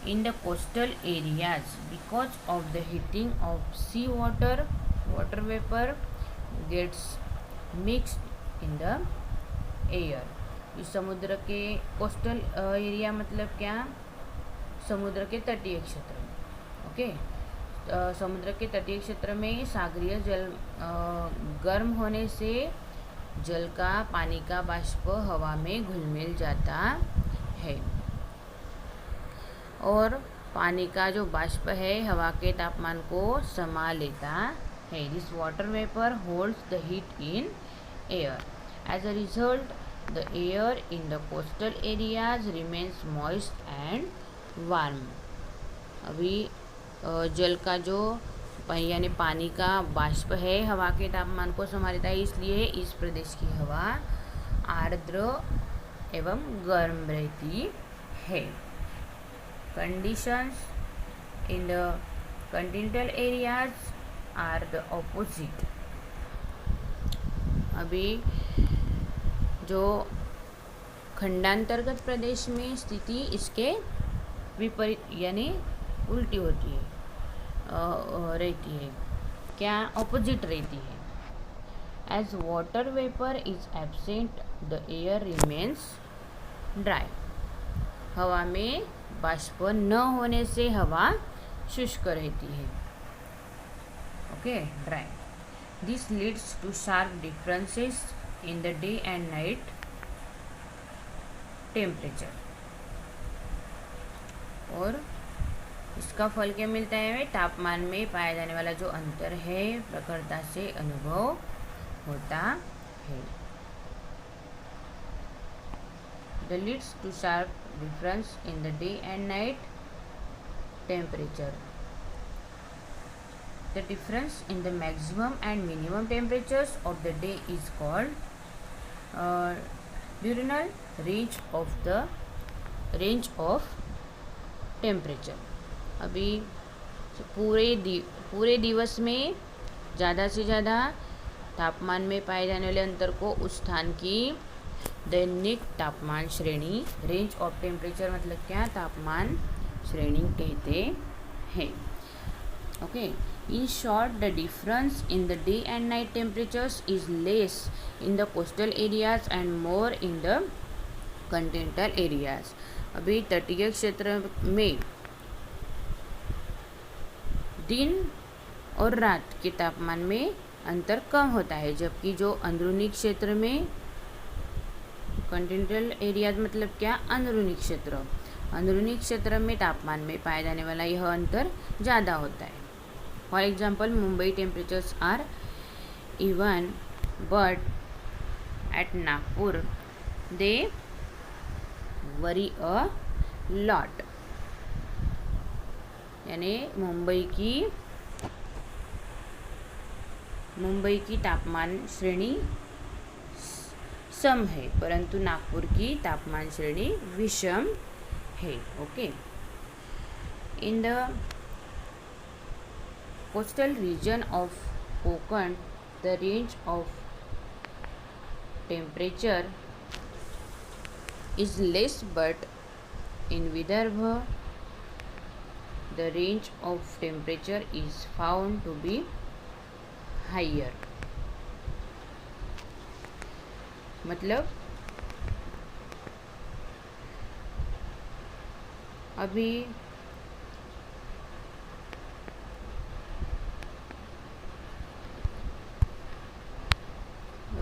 in the coastal areas because of the heating of sea water vapor gets mixed in the air. इस समुद्र के coastal area मतलब क्या, समुद्र के तटीय क्षेत्र में, ओके। समुद्र के तटीय क्षेत्र में सागरीय जल गर्म होने से जल का पानी का बाष्प हवा में घुल मिल जाता है और पानी का जो बाष्प है हवा के तापमान को समा लेता है। This water vapour holds the heat in air. As a result the air in the coastal areas remains moist and warm. अभी जल का जो यानी पानी का बाष्प है हवा के तापमान को समा लेता है, इसलिए इस प्रदेश की हवा आर्द्र एवं गर्म रहती है। Conditions in the continental areas are the opposite. अभी जो खंडांतर्गत प्रदेश में स्थिति इसके विपरीत यानी उल्टी होती है, रहती है, क्या ऑपोजिट रहती है। As water vapour is absent the air remains dry. हवा में बाष्प न होने से हवा शुष्क रहती है, okay, dry. This leads to sharp differences in the day and night temperature. और इसका फल क्या मिलता है, तापमान में पाया जाने वाला जो अंतर है प्रखरता से अनुभव होता है। The leads to sharp difference in the day and night temperature. The difference in the maximum and minimum temperatures of the day is called diurnal range of temperature. अभी पूरे दिवस में ज़्यादा से ज़्यादा तापमान में पाए जाने वाले अंतर को उस स्थान की दैनिक तापमान श्रेणी, रेंज ऑफ टेम्परेचर मतलब क्या, तापमान श्रेणी कहते हैं, okay. In short the difference in the day and night temperatures is less in the coastal areas and more in the continental areas. अभी तटीय क्षेत्र में दिन और रात के तापमान में अंतर कम होता है, जबकि जो अंदरूनी क्षेत्र में, कॉन्टिनेंटल एरिया मतलब क्या, अंदरूनी क्षेत्र में तापमान में पाया जाने वाला यह अंतर ज़्यादा होता है। For example Mumbai temperatures are even but at Nagpur they vary a lot. यानी मुंबई की तापमान श्रेणी सम है, परंतु नागपुर की तापमान श्रेणी विषम है, okay. In the coastal region of Konkan the range of temperature is less, but in Vidarbha the range of temperature is found to be higher। मतलब अभी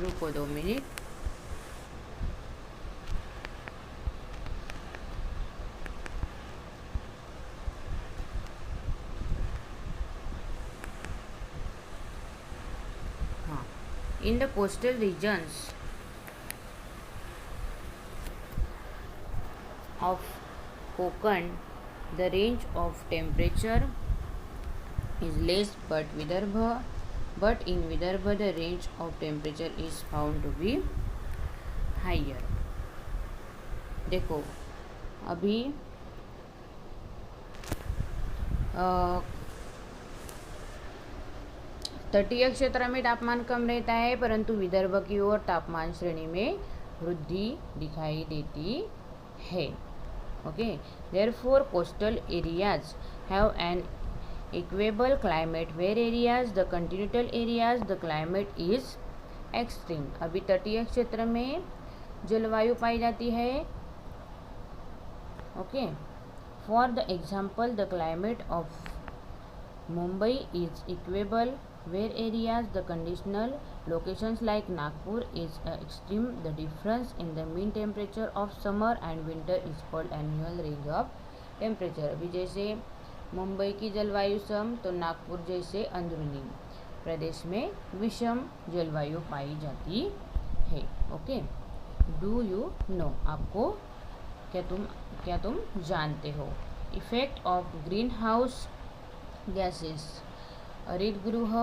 रुको 2 minute. In the coastal regions of Konkan, the range of temperature is less, but in Vidarbha the range of temperature is found to be higher। देखो अभी तटीय क्षेत्र में तापमान कम रहता है, परंतु विदर्भ की ओर तापमान श्रेणी में वृद्धि दिखाई देती है, Okay, therefore coastal areas have an equable climate, where areas the continental areas the climate is extreme. अभी तटीय क्षेत्र में जलवायु पाई जाती है. Okay, for the example the climate of Mumbai is equable, where areas the conditional locations like Nagpur is extreme. The difference in the mean temperature of summer and winter is called annual range of temperature. अभी जैसे मुंबई की जलवायु सम तो नागपुर जैसे अंदरूनी प्रदेश में विषम जलवायु पाई जाती है. ओके, डू यू नो, आपको क्या तुम जानते हो. Effect of greenhouse gases, हरितगृह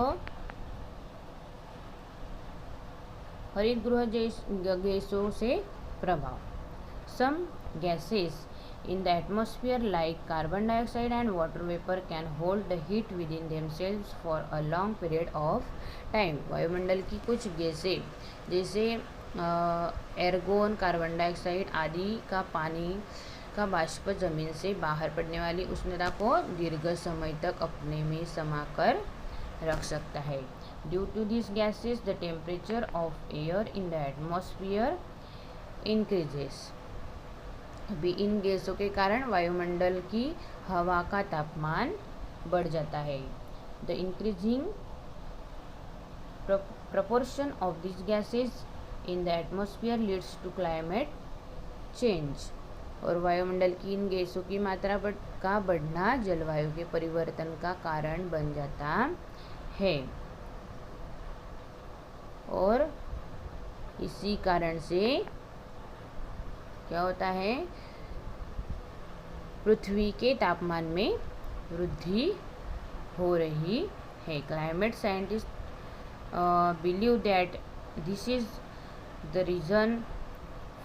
गैसों से प्रभाव. Some gases in the atmosphere like carbon dioxide and water vapor can hold the heat within themselves for a long period of time. वायुमंडल की कुछ गैसें जैसे एर्गोन, कार्बन डाइऑक्साइड आदि का पानी का बाष्प जमीन से बाहर पड़ने वाली उष्णता को दीर्घ समय तक अपने में समाकर रख सकता है. Due to this gases the temperature of air in the atmosphere increases. अभी इन गैसों के कारण वायुमंडल की हवा का तापमान बढ़ जाता है. The increasing proportion of this gases in the atmosphere leads to climate change. और वायुमंडल की इन गैसों की मात्रा का बढ़ना जलवायु के परिवर्तन का कारण बन जाता है. और इसी कारण से क्या होता है, पृथ्वी के तापमान में वृद्धि हो रही है. Climate scientist believe that this is the reason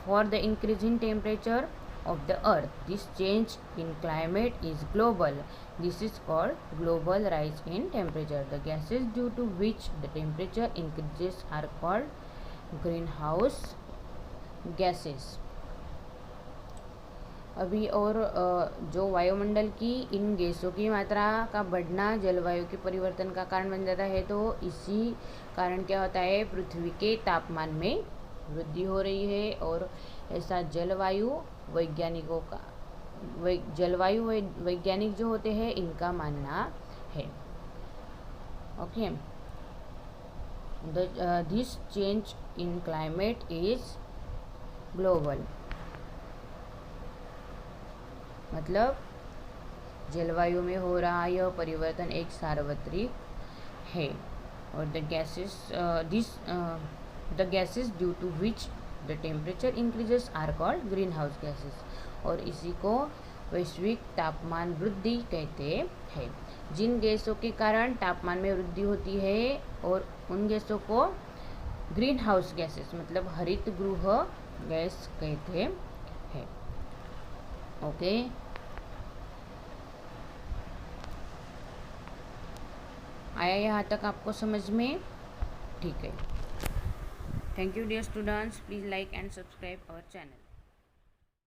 for the increasing temperature of the earth. This change in climate is global. This is called global rise in temperature. The gases due to which the temperature increases are called greenhouse gases. अभी और जो वायुमंडल की इन गैसों की मात्रा का बढ़ना जलवायु के परिवर्तन का कारण बन जाता है. तो इसी कारण क्या होता है, पृथ्वी के तापमान में वृद्धि हो रही है. और ऐसा जलवायु वैज्ञानिक जो होते हैं इनका मानना है. Okay, this change in climate is global. मतलब जलवायु में हो रहा यह परिवर्तन एक सार्वत्रिक है. और the gases due to which the temperature increases are called greenhouse gases. और इसी को वैश्विक तापमान वृद्धि कहते हैं. जिन गैसों के कारण तापमान में वृद्धि होती है और उन गैसों को ग्रीन हाउस गैसेस मतलब हरितगृह गैस कहते हैं. ओके, आया यहाँ तक आपको समझ में? ठीक है. Thank you dear students. Please like and subscribe our channel.